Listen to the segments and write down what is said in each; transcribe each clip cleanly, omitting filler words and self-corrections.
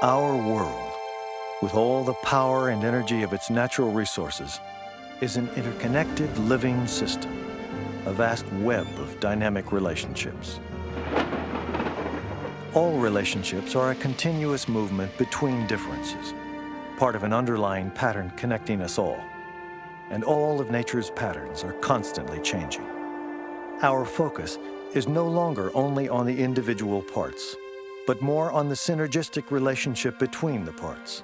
Our world, with all the power and energy of its natural resources, is an interconnected living system, a vast web of dynamic relationships. All relationships are a continuous movement between differences, part of an underlying pattern connecting us all. And all of nature's patterns are constantly changing. Our focus is no longer only on the individual parts, but more on the synergistic relationship between the parts.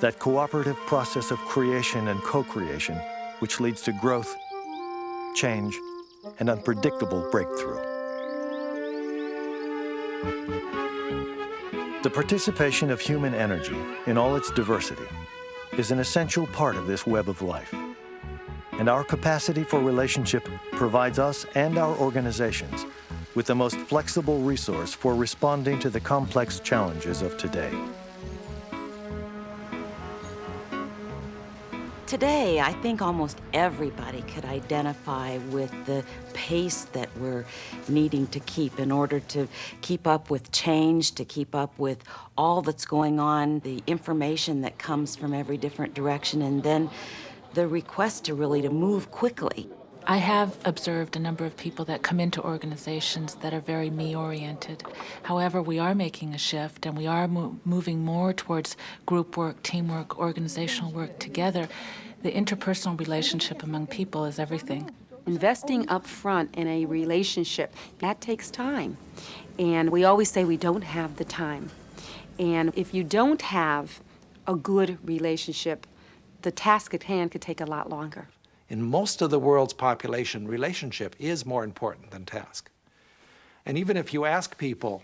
That cooperative process of creation and co-creation, which leads to growth, change, and unpredictable breakthrough. The participation of human energy in all its diversity is an essential part of this web of life. And our capacity for relationship provides us and our organizations with the most flexible resource for responding to the complex challenges of today. Today, I think almost everybody could identify with the pace that we're needing to keep in order to keep up with change, to keep up with all that's going on, the information that comes from every different direction, and then the request to move quickly. I have observed a number of people that come into organizations that are very me-oriented. However, we are making a shift, and we are moving more towards group work, teamwork, organizational work together. The interpersonal relationship among people is everything. Investing up front in a relationship, that takes time. And we always say we don't have the time. And if you don't have a good relationship, the task at hand could take a lot longer. In most of the world's population, relationship is more important than task. And even if you ask people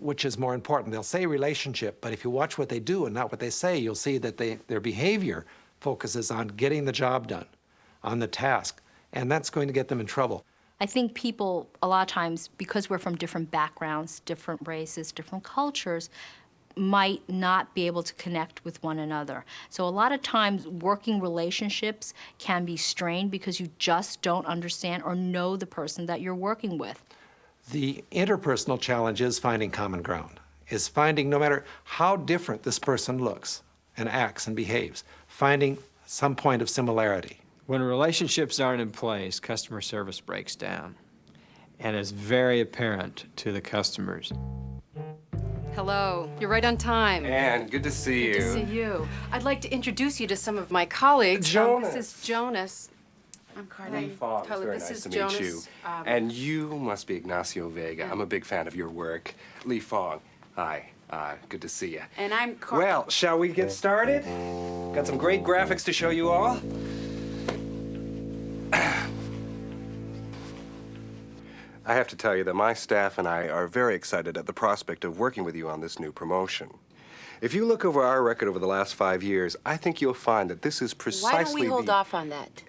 which is more important, they'll say relationship, but if you watch what they do and not what they say, you'll see that their behavior focuses on getting the job done, on the task, and that's going to get them in trouble. I think people, a lot of times, because we're from different backgrounds, different races, different cultures, might not be able to connect with one another. So a lot of times working relationships can be strained because you just don't understand or know the person that you're working with. The interpersonal challenge is finding common ground, is finding, no matter how different this person looks and acts and behaves, finding some point of similarity. When relationships aren't in place, customer service breaks down, and it's very apparent to the customers. Hello, you're right on time. Anne, good to see you. Good to see you. I'd like to introduce you to some of my colleagues. Jonas. This is Jonas. I'm Carla. Lee Fogg, it's very This nice is to Jonas. meet you. And you must be Ignacio Vega. Yeah. I'm a big fan of your work. Lee Fogg, hi. Good to see you. And I'm Carla. Well, shall we get started? Got some great graphics to show you all. I have to tell you that my staff and I are very excited at the prospect of working with you on this new promotion. If you look over our record over the last 5 years, I think you'll find that this is precisely Why don't we hold off on that?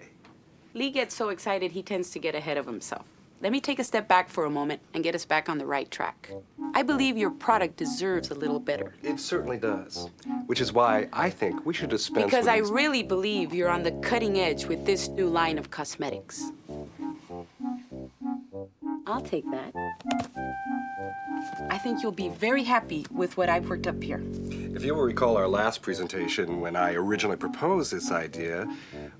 Lee gets so excited he tends to get ahead of himself. Let me take a step back for a moment and get us back on the right track. I believe your product deserves a little better. It certainly does. Which is why I think we should dispense Because with I these- really believe you're on the cutting edge with this new line of cosmetics. I'll take that. I think you'll be very happy with what I've worked up here. If you will recall our last presentation, when I originally proposed this idea,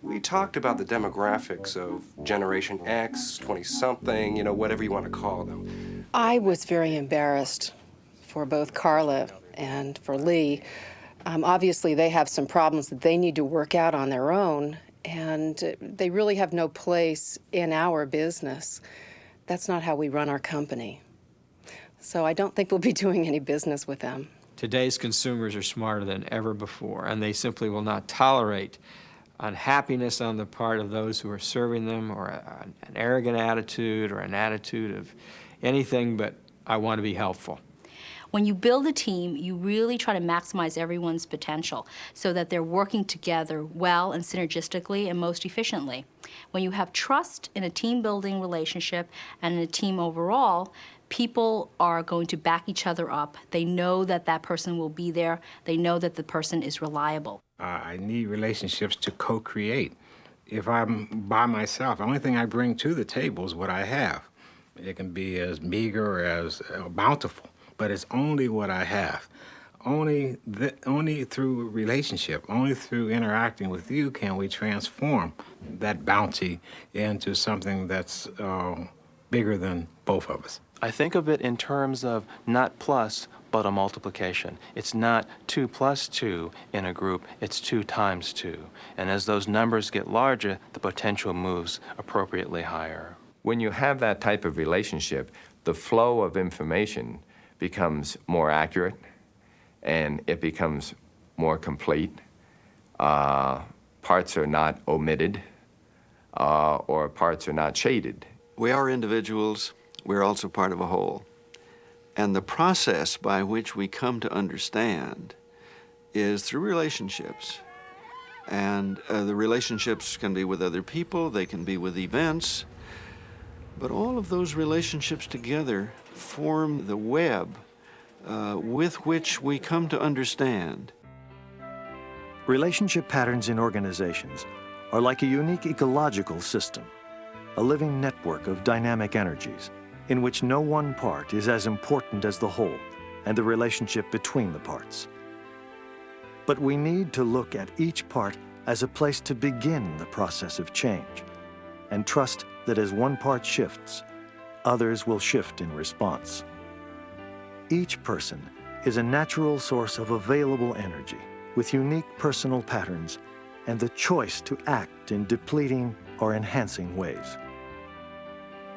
we talked about the demographics of Generation X, 20-something, whatever you want to call them. I was very embarrassed for both Carla and for Lee. Obviously, they have some problems that they need to work out on their own, and they really have no place in our business. That's not how we run our company. So I don't think we'll be doing any business with them. Today's consumers are smarter than ever before, and they simply will not tolerate unhappiness on the part of those who are serving them, or an arrogant attitude, or an attitude of anything but, I want to be helpful. When you build a team, you really try to maximize everyone's potential so that they're working together well and synergistically and most efficiently. When you have trust in a team-building relationship and in a team overall, people are going to back each other up. They know that that person will be there. They know that the person is reliable. I need relationships to co-create. If I'm by myself, the only thing I bring to the table is what I have. It can be as meager or as bountiful, but it's only what I have. only through relationship, only through interacting with you can we transform that bounty into something that's bigger than both of us. I think of it in terms of not plus, but a multiplication. It's not 2 plus 2 in a group, it's 2 times 2. And as those numbers get larger, the potential moves appropriately higher. When you have that type of relationship, the flow of information becomes more accurate and it becomes more complete. Parts are not omitted or parts are not shaded. We are individuals. We're also part of a whole. And the process by which we come to understand is through relationships. And the relationships can be with other people, they can be with events, but all of those relationships together form the web with which we come to understand. Relationship patterns in organizations are like a unique ecological system, a living network of dynamic energies in which no one part is as important as the whole and the relationship between the parts. But we need to look at each part as a place to begin the process of change and trust that as one part shifts, others will shift in response. Each person is a natural source of available energy with unique personal patterns and the choice to act in depleting or enhancing ways.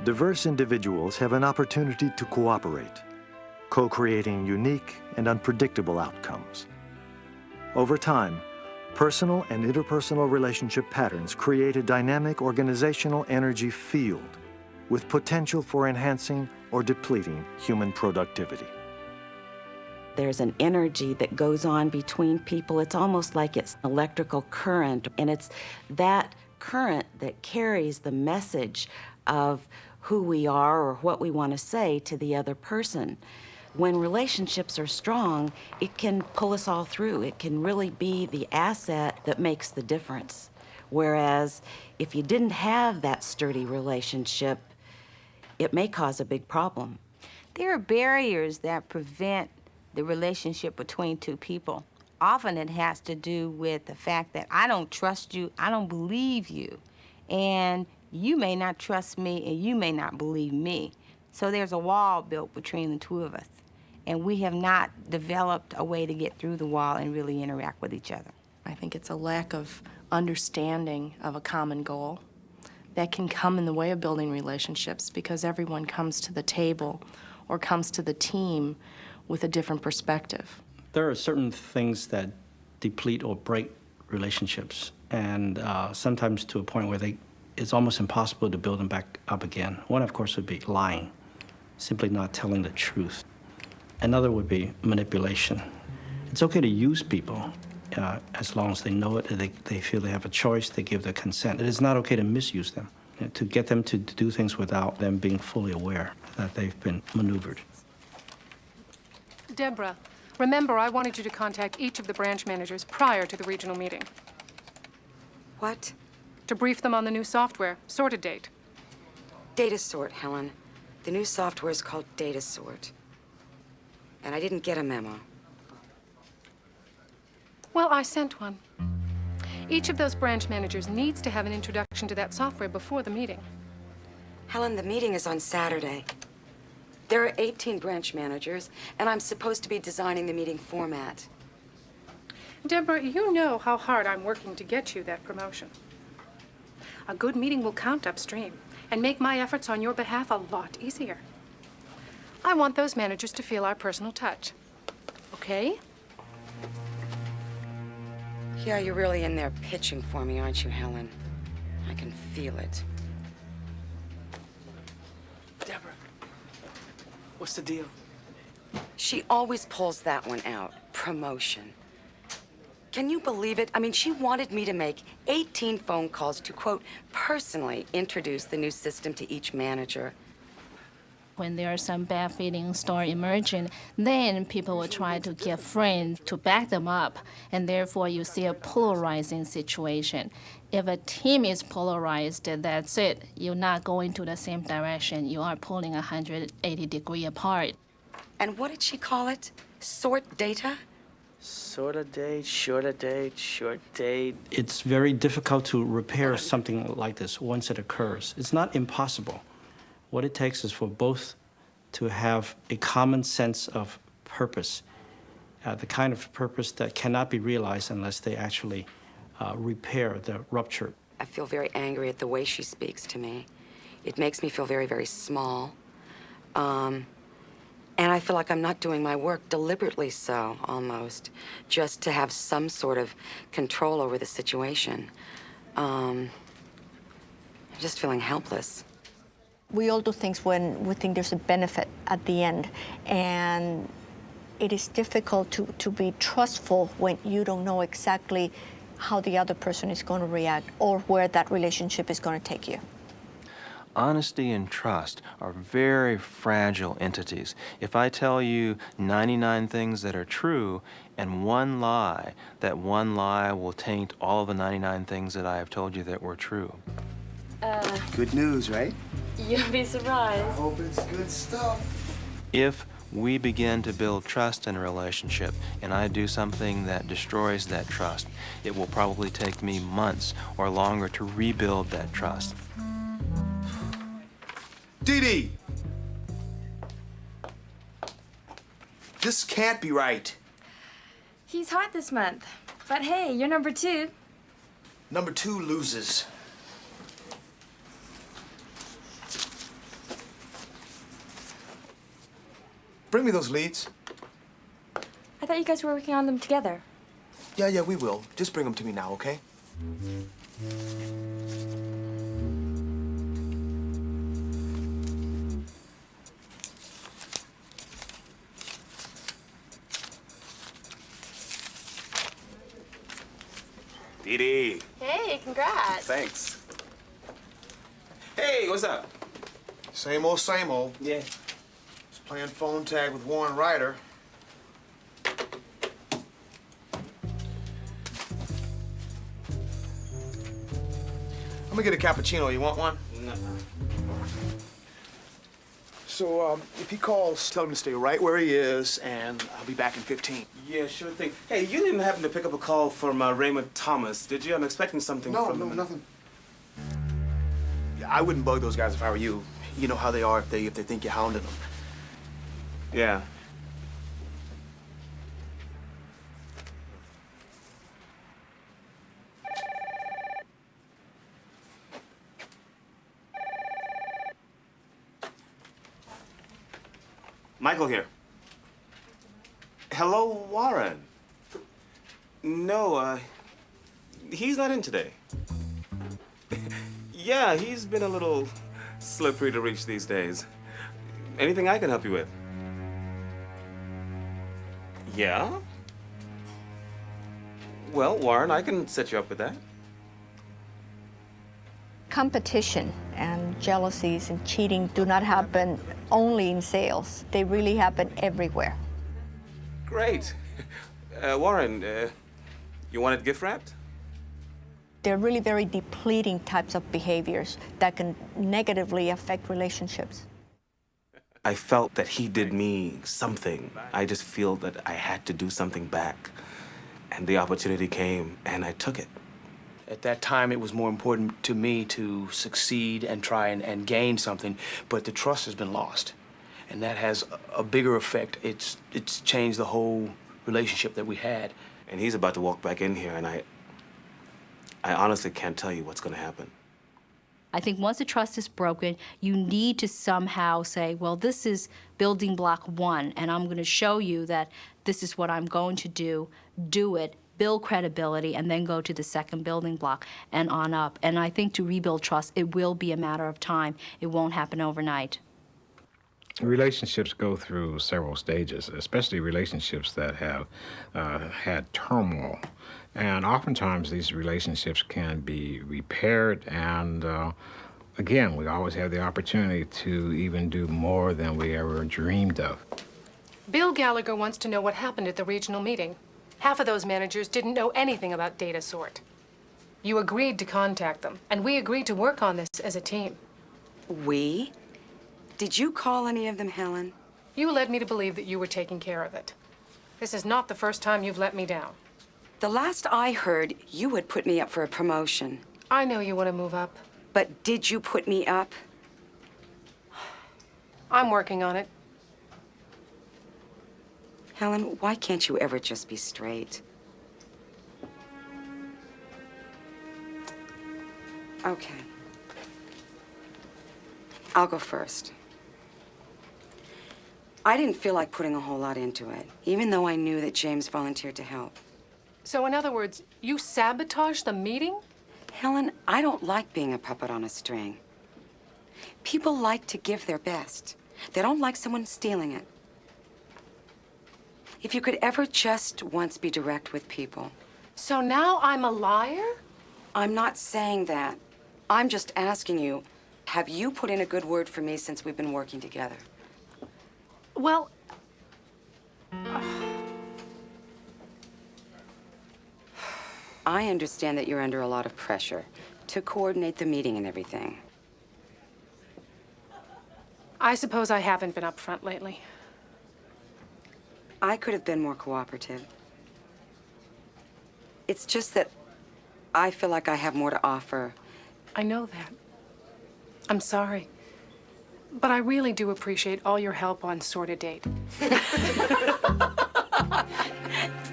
Diverse individuals have an opportunity to cooperate, co-creating unique and unpredictable outcomes. Over time, personal and interpersonal relationship patterns create a dynamic organizational energy field with potential for enhancing or depleting human productivity. There's an energy that goes on between people. It's almost like it's electrical current, and it's that current that carries the message of who we are or what we want to say to the other person. When relationships are strong, it can pull us all through. It can really be the asset that makes the difference. Whereas if you didn't have that sturdy relationship, it may cause a big problem. There are barriers that prevent the relationship between two people. Often it has to do with the fact that I don't trust you, I don't believe you, and you may not trust me and you may not believe me. So there's a wall built between the two of us, and we have not developed a way to get through the wall and really interact with each other. I think it's a lack of understanding of a common goal that can come in the way of building relationships because everyone comes to the table or comes to the team with a different perspective. There are certain things that deplete or break relationships, and sometimes to a point where it's almost impossible to build them back up again. One, of course, would be lying, simply not telling the truth. Another would be manipulation. It's okay to use people as long as they know it, they feel they have a choice, they give their consent. It is not okay to misuse them, to get them to do things without them being fully aware that they've been maneuvered. Deborah, remember I wanted you to contact each of the branch managers prior to the regional meeting. What? To brief them on the new software, sorted date. Data sort, Helen. The new software is called Data Sort. And I didn't get a memo. Well, I sent one. Each of those branch managers needs to have an introduction to that software before the meeting. Helen, the meeting is on Saturday. There are 18 branch managers, and I'm supposed to be designing the meeting format. Deborah, you know how hard I'm working to get you that promotion. A good meeting will count upstream and make my efforts on your behalf a lot easier. I want those managers to feel our personal touch. Okay? Yeah, you're really in there pitching for me, aren't you, Helen? I can feel it. Deborah, what's the deal? She always pulls that one out. Promotion. Can you believe it? I mean, she wanted me to make 18 phone calls to, quote, personally introduce the new system to each manager. When there are some bad feelings start emerging, then people will try to get friends to back them up, and therefore you see a polarizing situation. If a team is polarized, that's it. You're not going to the same direction. You are pulling 180 degrees apart. And what did she call it? Sort data? Shorter date, shorter date, short date. It's very difficult to repair something like this once it occurs. It's not impossible. What it takes is for both to have a common sense of purpose, the kind of purpose that cannot be realized unless they actually repair the rupture. I feel very angry at the way she speaks to me. It makes me feel very, very small. And I feel like I'm not doing my work, deliberately so, almost, just to have some sort of control over the situation. I'm just feeling helpless. We all do things when we think there's a benefit at the end, and it is difficult to be trustful when you don't know exactly how the other person is going to react or where that relationship is going to take you. Honesty and trust are very fragile entities. If I tell you 99 things that are true and one lie, that one lie will taint all of the 99 things that I have told you that were true. Good news, right? You'll be surprised. I hope it's good stuff. If we begin to build trust in a relationship and I do something that destroys that trust, it will probably take me months or longer to rebuild that trust. Dee this can't be right. He's hot this month. But hey, you're number 2. Number 2 loses. Bring me those leads. I thought you guys were working on them together. Yeah, we will. Just bring them to me now, okay? Dee. Hey, congrats. Thanks. Hey, what's up? Same old, same old. Yeah. Just playing phone tag with Warren Ryder. I'm gonna get a cappuccino. You want one? No. So, if he calls, tell him to stay right where he is, and I'll be back in 15. Yeah, sure thing. Hey, you didn't happen to pick up a call from Raymond Thomas, did you? I'm expecting something from him. No, nothing. Yeah, I wouldn't bug those guys if I were you. You know how they are if they think you're hounding them. Yeah. Michael here. Hello, Warren. No, he's not in today. Yeah, he's been a little slippery to reach these days. Anything I can help you with? Yeah? Well, Warren, I can set you up with that. Competition and jealousies and cheating do not happen only in sales. They really happen everywhere. Great. Warren, you want it gift wrapped? They're really very depleting types of behaviors that can negatively affect relationships. I felt that he did me something. I just feel that I had to do something back. And the opportunity came, and I took it. At that time, it was more important to me to succeed and try and gain something, but the trust has been lost. And that has a bigger effect. It's changed the whole relationship that we had. And he's about to walk back in here, and I honestly can't tell you what's going to happen. I think once the trust is broken, you need to somehow say, well, this is building block 1, and I'm going to show you that this is what I'm going to do it, build credibility, and then go to the second building block and on up. And I think to rebuild trust, it will be a matter of time. It won't happen overnight. Relationships go through several stages, especially relationships that have had turmoil. And oftentimes these relationships can be repaired, and again, we always have the opportunity to even do more than we ever dreamed of. Bill Gallagher wants to know what happened at the regional meeting. Half of those managers didn't know anything about data sort. You agreed to contact them, and we agreed to work on this as a team. We? Did you call any of them, Helen? You led me to believe that you were taking care of it. This is not the first time you've let me down. The last I heard, you had put me up for a promotion. I know you want to move up. But did you put me up? I'm working on it. Helen, why can't you ever just be straight? Okay. I'll go first. I didn't feel like putting a whole lot into it, even though I knew that James volunteered to help. So in other words, you sabotaged the meeting? Helen, I don't like being a puppet on a string. People like to give their best. They don't like someone stealing it. If you could ever just once be direct with people. So now I'm a liar? I'm not saying that. I'm just asking you, have you put in a good word for me since we've been working together? Well, I understand that you're under a lot of pressure to coordinate the meeting and everything. I suppose I haven't been upfront lately. I could have been more cooperative. It's just that I feel like I have more to offer. I know that. I'm sorry. But I really do appreciate all your help on Sort a Date.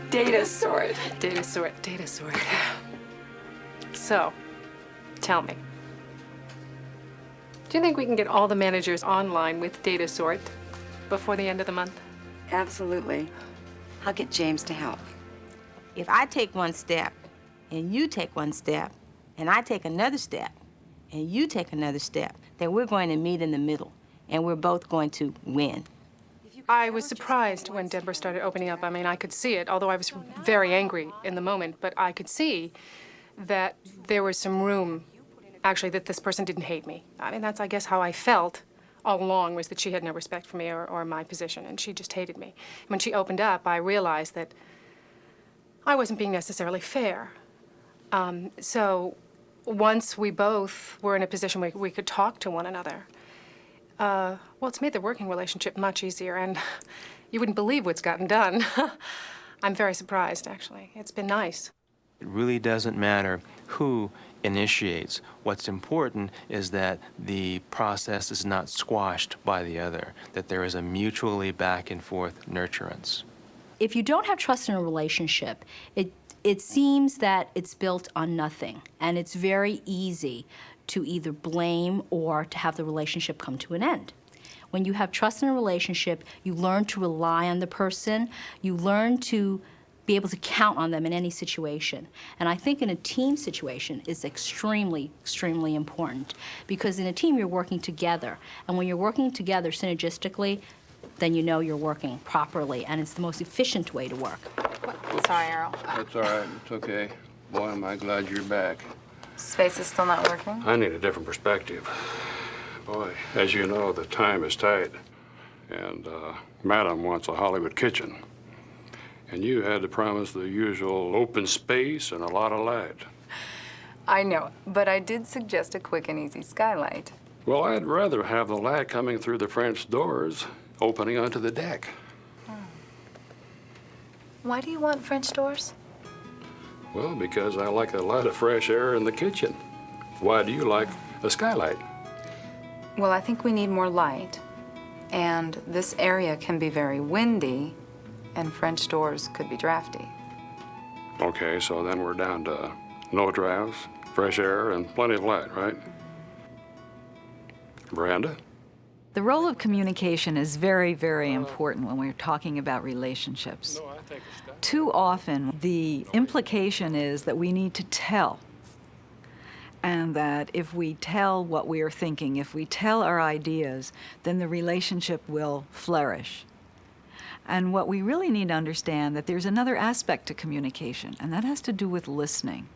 Data sort. Data sort, data sort. So, tell me. Do you think we can get all the managers online with data sort before the end of the month? Absolutely. I'll get James to help. If I take one step, and you take one step, and I take another step, and you take another step, then we're going to meet in the middle, and we're both going to win. I was surprised when Deborah started opening up. I mean, I could see it, although I was very angry in the moment, but I could see that there was some room, actually, that this person didn't hate me. I mean, that's, I guess, how I felt all along, was that she had no respect for me or my position, and she just hated me. When she opened up, I realized that I wasn't being necessarily fair. So once we both were in a position where we could talk to one another, well, it's made the working relationship much easier, and you wouldn't believe what's gotten done. I'm very surprised, actually. It's been nice. It really doesn't matter who initiates. What's important is that the process is not squashed by the other, that there is a mutually back and forth nurturance. If you don't have trust in a relationship, it seems that it's built on nothing, and it's very easy to either blame or to have the relationship come to an end. When you have trust in a relationship, you learn to rely on the person, you learn to be able to count on them in any situation. And I think in a team situation, it's extremely, extremely important, because in a team, you're working together. And when you're working together synergistically, then you know you're working properly, and it's the most efficient way to work. Sorry, Earl. That's all right. It's okay. Boy, am I glad you're back. Space is still not working? I need a different perspective. Boy, as you know, the time is tight. And Madam wants a Hollywood kitchen. And you had to promise the usual open space and a lot of light. I know, but I did suggest a quick and easy skylight. Well, I'd rather have the light coming through the French doors, opening onto the deck. Why do you want French doors? Well, because I like a lot of fresh air in the kitchen. Why do you like a skylight? Well, I think we need more light. And this area can be very windy, and French doors could be drafty. Okay, so then we're down to no drafts, fresh air, and plenty of light, right? Miranda? The role of communication is very, very important when we're talking about relationships. Too often, the implication is that we need to tell, and that if we tell what we are thinking, if we tell our ideas, then the relationship will flourish. And what we really need to understand, that there's another aspect to communication, and that has to do with listening.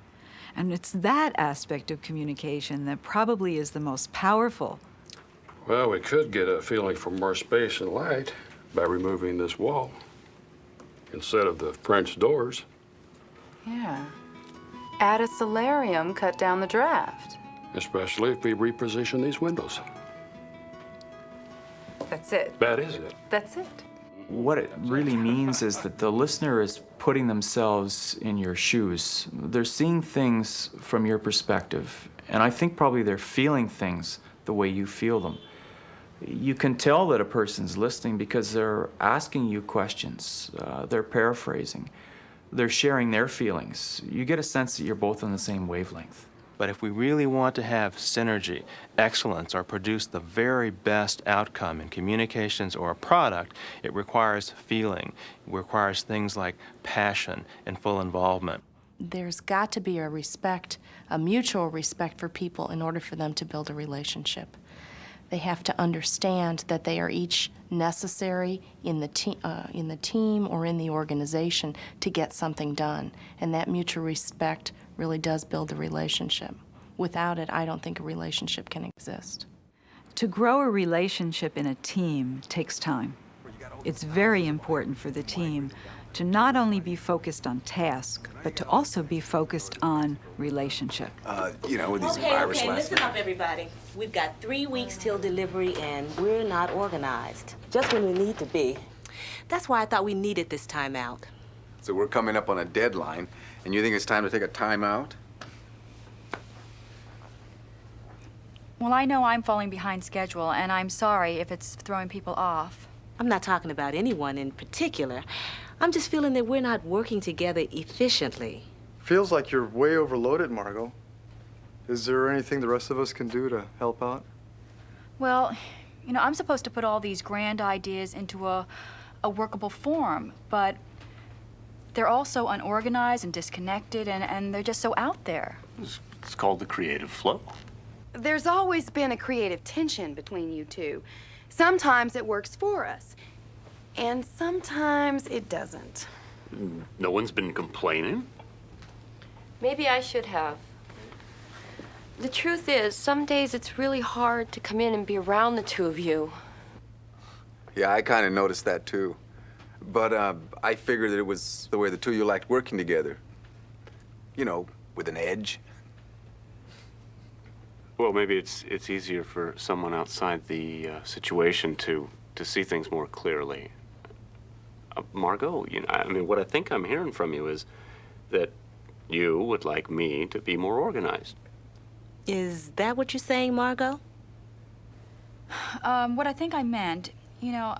And it's that aspect of communication that probably is the most powerful. Well, we could get a feeling for more space and light by removing this wall instead of the French doors. Yeah. Add a solarium, cut down the draft. Especially if we reposition these windows. That's it. That is it. That's it. What it really means is that the listener is putting themselves in your shoes. They're seeing things from your perspective, and I think probably they're feeling things the way you feel them. You can tell that a person's listening because they're asking you questions, they're paraphrasing, they're sharing their feelings. You get a sense that you're both on the same wavelength. But if we really want to have synergy, excellence, or produce the very best outcome in communications or a product, it requires feeling. It requires things like passion and full involvement. There's got to be a respect, a mutual respect for people in order for them to build a relationship. They have to understand that they are each necessary in the team or in the organization to get something done. And that mutual respect really does build the relationship. Without it, I don't think a relationship can exist. To grow a relationship in a team takes time. It's very important for the team to not only be focused on task, but to also be focused on relationship. You know, with these Irish last listen up, everybody. We've got 3 weeks till delivery, and we're not organized. Just when we need to be. That's why I thought we needed this time out. So we're coming up on a deadline, and you think it's time to take a time out? Well, I know I'm falling behind schedule, and I'm sorry if it's throwing people off. I'm not talking about anyone in particular. I'm just feeling that we're not working together efficiently. Feels like you're way overloaded, Margot. Is there anything the rest of us can do to help out? Well, you know, I'm supposed to put all these grand ideas into a workable form, but they're all so unorganized and disconnected, and they're just so out there. It's called the creative flow. There's always been a creative tension between you two. Sometimes it works for us, and sometimes it doesn't. No one's been complaining. Maybe I should have. The truth is, some days it's really hard to come in and be around the two of you. Yeah, I kind of noticed that too. But I figured that it was the way the two of you liked working together. You know, with an edge. Well, maybe it's easier for someone outside the situation to see things more clearly. Margot, you know, I mean, what I think I'm hearing from you is that you would like me to be more organized. Is that what you're saying, Margot? What I think I meant, you know,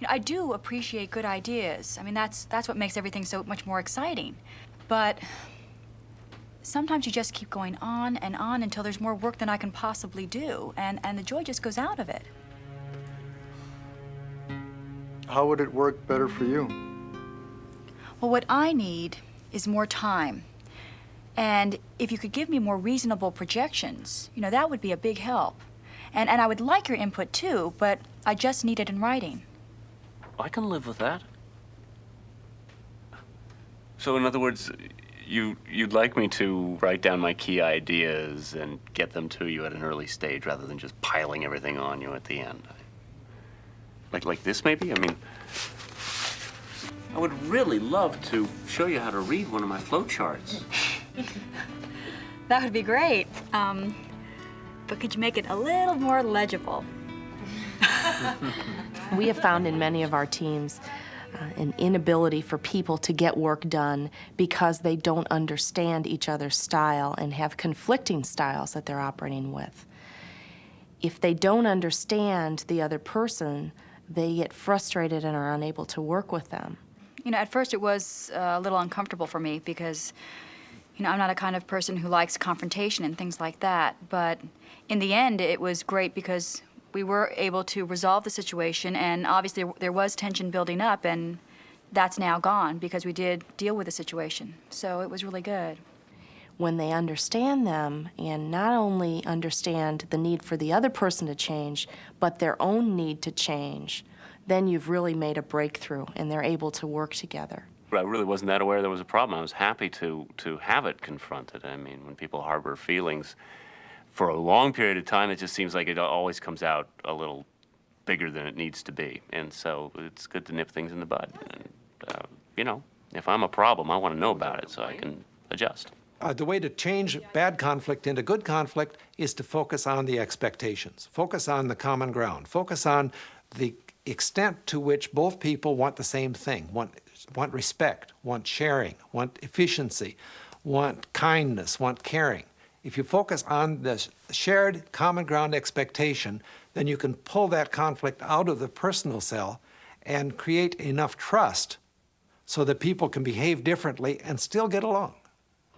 I do appreciate good ideas. I mean, that's what makes everything so much more exciting. But sometimes you just keep going on and on until there's more work than I can possibly do, and the joy just goes out of it. How would it work better for you? Well, what I need is more time. And if you could give me more reasonable projections, you know, that would be a big help. And I would like your input too, but I just need it in writing. I can live with that. So in other words, you'd like me to write down my key ideas and get them to you at an early stage rather than just piling everything on you at the end. Like this, maybe? I mean, I would really love to show you how to read one of my flowcharts. That would be great. But could you make it a little more legible? We have found in many of our teams an inability for people to get work done because they don't understand each other's style and have conflicting styles that they're operating with. If they don't understand the other person, they get frustrated and are unable to work with them. You know, at first it was a little uncomfortable for me because, you know, I'm not a kind of person who likes confrontation and things like that. But in the end, it was great because we were able to resolve the situation, and obviously there was tension building up, and that's now gone because we did deal with the situation. So it was really good. When they understand them and not only understand the need for the other person to change, but their own need to change, then you've really made a breakthrough and they're able to work together. I really wasn't that aware there was a problem. I was happy to have it confronted. I mean, when people harbor feelings for a long period of time, it just seems like it always comes out a little bigger than it needs to be. And so it's good to nip things in the bud. And, you know, if I'm a problem, I want to know about it so I can adjust. The way to change bad conflict into good conflict is to focus on the expectations, focus on the common ground, focus on the extent to which both people want the same thing, want respect, want sharing, want efficiency, want kindness, want caring. If you focus on the shared common ground expectation, then you can pull that conflict out of the personal cell and create enough trust so that people can behave differently and still get along.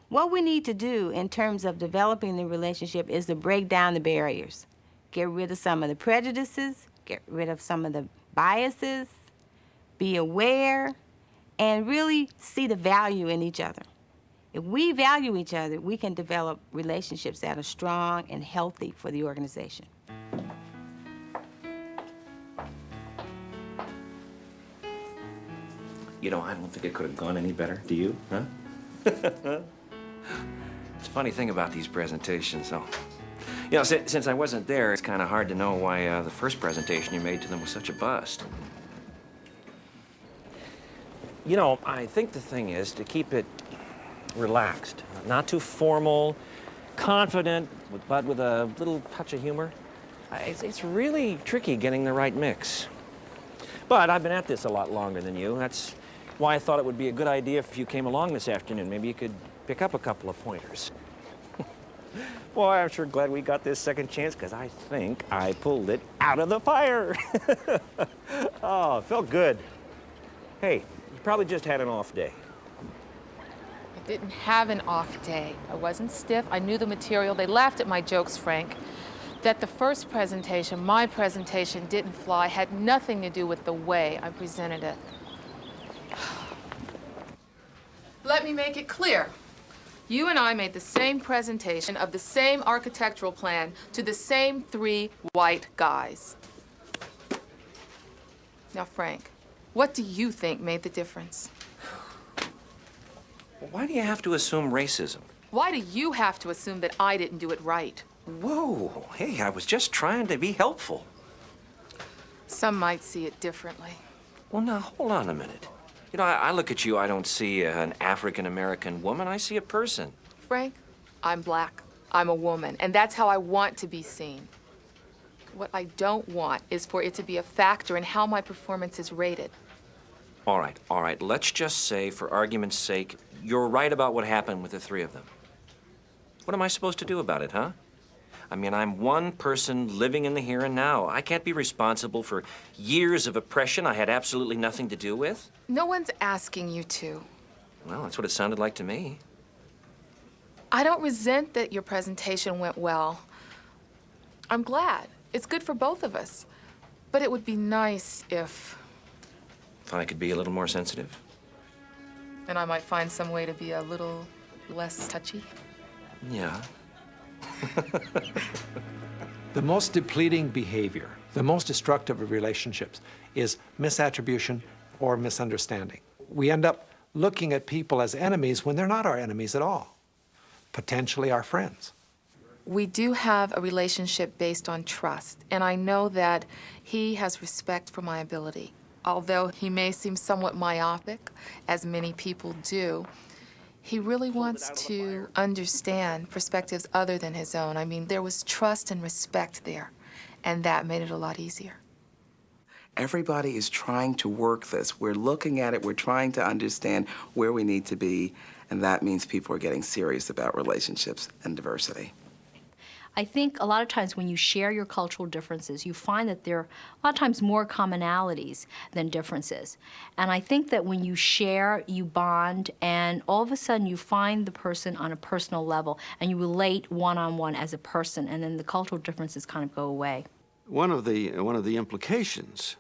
What we need to do in terms of developing the relationship is to break down the barriers. Get rid of some of the prejudices, get rid of some of the biases, be aware, and really see the value in each other. If we value each other, we can develop relationships that are strong and healthy for the organization. You know, I don't think it could have gone any better. Do you, huh? It's a funny thing about these presentations, though. You know, since I wasn't there, it's kind of hard to know why the first presentation you made to them was such a bust. You know, I think the thing is to keep it relaxed, not too formal, confident, but with a little touch of humor. It's really tricky getting the right mix. But I've been at this a lot longer than you. That's why I thought it would be a good idea if you came along this afternoon. Maybe you could pick up a couple of pointers. Boy, I'm sure glad we got this second chance, because I think I pulled it out of the fire. Oh, it felt good. Hey, you probably just had an off day. I didn't have an off day. I wasn't stiff. I knew the material. They laughed at my jokes, Frank. That the first presentation, my presentation, didn't fly had nothing to do with the way I presented it. Let me make it clear. You and I made the same presentation of the same architectural plan to the same 3 white guys. Now, Frank, what do you think made the difference? Well, why do you have to assume racism? Why do you have to assume that I didn't do it right? Whoa, hey, I was just trying to be helpful. Some might see it differently. Well, now, hold on a minute. You know, I look at you, I don't see an African-American woman, I see a person. Frank, I'm black. I'm a woman, and that's how I want to be seen. What I don't want is for it to be a factor in how my performance is rated. All right, let's just say, for argument's sake, you're right about what happened with the 3 of them. What am I supposed to do about it, huh? I mean, I'm one person living in the here and now. I can't be responsible for years of oppression I had absolutely nothing to do with. No one's asking you to. Well, that's what it sounded like to me. I don't resent that your presentation went well. I'm glad. It's good for both of us. But it would be nice if I could be a little more sensitive. And I might find some way to be a little less touchy. Yeah. The most depleting behavior, the most destructive of relationships, is misattribution or misunderstanding. We end up looking at people as enemies when they're not our enemies at all, potentially our friends. We do have a relationship based on trust, and I know that he has respect for my ability. Although he may seem somewhat myopic, as many people do, he really wants to understand perspectives other than his own. I mean, there was trust and respect there, and that made it a lot easier. Everybody is trying to work this. We're looking at it, we're trying to understand where we need to be, and that means people are getting serious about relationships and diversity. I think a lot of times when you share your cultural differences, you find that there are a lot of times more commonalities than differences. And I think that when you share, you bond, and all of a sudden you find the person on a personal level, and you relate one-on-one as a person, and then the cultural differences kind of go away. One of the implications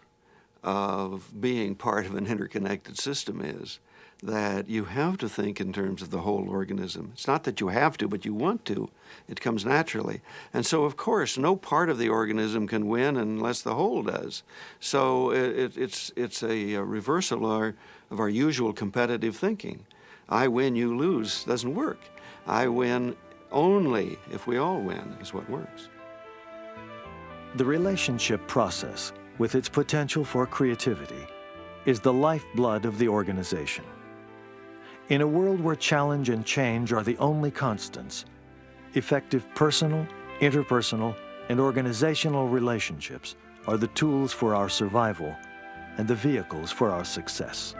of being part of an interconnected system is that you have to think in terms of the whole organism. It's not that you have to, but you want to. It comes naturally. And so, of course, no part of the organism can win unless the whole does. So it's a reversal of our usual competitive thinking. I win, you lose doesn't work. I win only if we all win is what works. The relationship process, with its potential for creativity, is the lifeblood of the organization. In a world where challenge and change are the only constants, effective personal, interpersonal, and organizational relationships are the tools for our survival and the vehicles for our success.